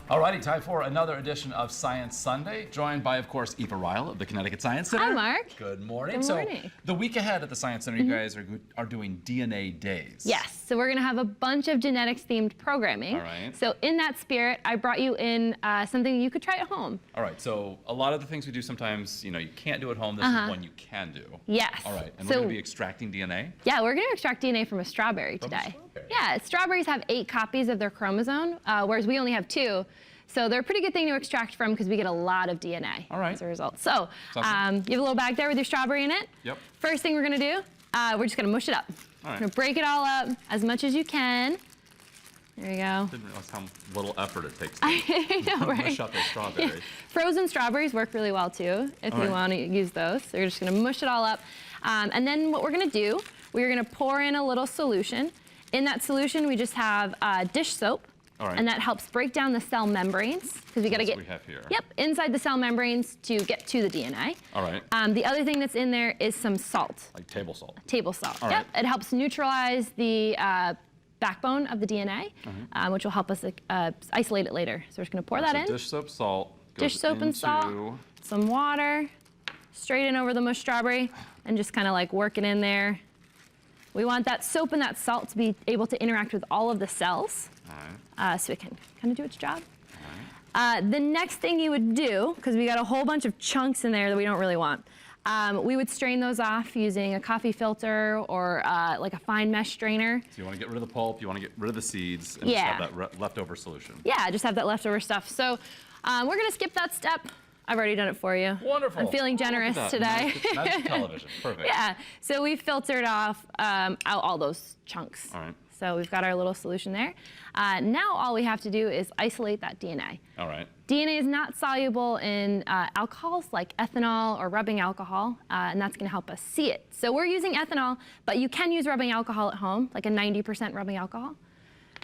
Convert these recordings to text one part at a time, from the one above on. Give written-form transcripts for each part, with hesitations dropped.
Alrighty, time for another edition of Science Sunday, joined by, of course, Eva Ryle of the Connecticut Science Center. Hi, Mark. Good morning. Good morning. So, the week ahead at the Science Center, you guys are doing DNA Days. Yes, so we're going to have a bunch of genetics-themed programming. All right. So in that spirit, I brought you in something you could try at home. All right, so a lot of the things we do sometimes, you can't do at home. This is one you can do. Yes. All right, and we're going to be extracting DNA? Yeah, we're going to extract DNA from a strawberry today. Yeah, strawberries have 8 copies of their chromosome, whereas we only have 2. So they're a pretty good thing to extract from because we get a lot of DNA as a result. So you have a little bag there with your strawberry in it. Yep. First thing we're going to do, we're just going to mush it up. All right. We're going to break it all up as much as you can. There you go. Didn't realize how little effort it takes I know, right? mush up a strawberry. Yeah. Frozen strawberries work really well too if you want to use those. So you're just going to mush it all up. And then what we're going to do, we're going to pour in a little solution. In that solution, we just have dish soap. All right. And that helps break down the cell membranes because we got to get we have here. Yep, inside the cell membranes to get to the DNA. All right. The other thing that's in there is some salt. Like table salt. Table salt. All Yep. right. It helps neutralize the backbone of the DNA, which will help us isolate it later. So we're just going to pour that in. Dish soap, salt. Dish soap and salt. Some water. Straight in over the mushed strawberry, and just kind of like work it in there. We want that soap and that salt to be able to interact with all of the cells. So it can kind of do its job. The next thing you would do, because we got a whole bunch of chunks in there that we don't really want, we would strain those off using a coffee filter or like a fine mesh strainer. So you want to get rid of the pulp, you want to get rid of the seeds, and just have that leftover solution. Yeah, just have that leftover stuff. So we're going to skip that step. I've already done it for you. Wonderful. I'm feeling generous today. Magic television. Perfect. Yeah, so we filtered off out all those chunks. All right. So we've got our little solution there. Now all we have to do is isolate that DNA. All right. DNA is not soluble in alcohols like ethanol or rubbing alcohol, and that's going to help us see it. So we're using ethanol, but you can use rubbing alcohol at home, like a 90% rubbing alcohol.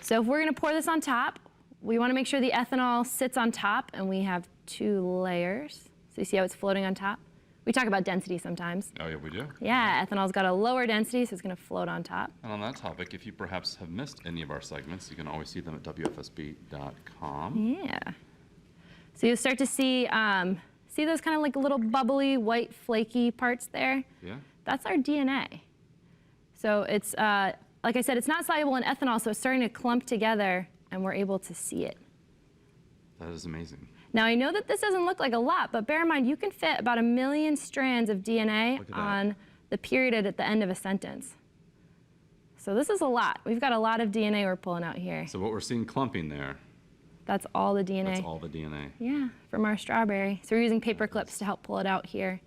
So if we're going to pour this on top, we want to make sure the ethanol sits on top, and we have 2 layers. So you see how it's floating on top? We talk about density sometimes. Oh, yeah, we do? Yeah, ethanol's got a lower density, so it's going to float on top. And on that topic, if you perhaps have missed any of our segments, you can always see them at WFSB.com. Yeah. So you'll start to see those kind of like little bubbly, white, flaky parts there? Yeah. That's our DNA. So it's, like I said, it's not soluble in ethanol, so it's starting to clump together, and we're able to see it. That is amazing. Now, I know that this doesn't look like a lot, but bear in mind, you can fit about 1 million strands of DNA on the period at the end of a sentence. So this is a lot. We've got a lot of DNA we're pulling out here. So what we're seeing clumping there. That's all the DNA. That's all the DNA. Yeah, from our strawberry. So we're using paper clips to help pull it out here.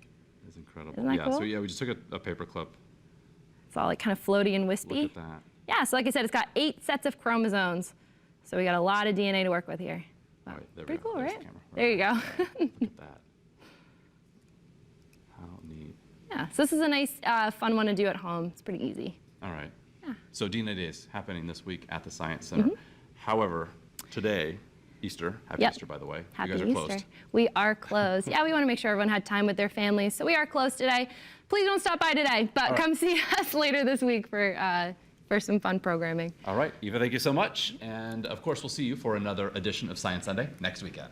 That's incredible. Isn't that cool? So yeah, we just took a paper clip. It's all like kind of floaty and wispy. Look at that. Yeah, so like I said, it's got 8 sets of chromosomes. So we got a lot of DNA to work with here. Wow. All right, there Pretty we go. cool, There's right? the camera. There you go. Look at that. How neat. Yeah, so this is a nice, fun one to do at home. It's pretty easy. All right. Yeah. So DNA Days happening this week at the Science Center. However, today, Easter. Happy Easter, by the way. Happy you guys are Easter. closed. We are closed. Yeah, we want to make sure everyone had time with their families. So we are closed today. Please don't stop by today, but come see us later this week for some fun programming. All right, Eva, thank you so much. And of course, we'll see you for another edition of Science Sunday next weekend.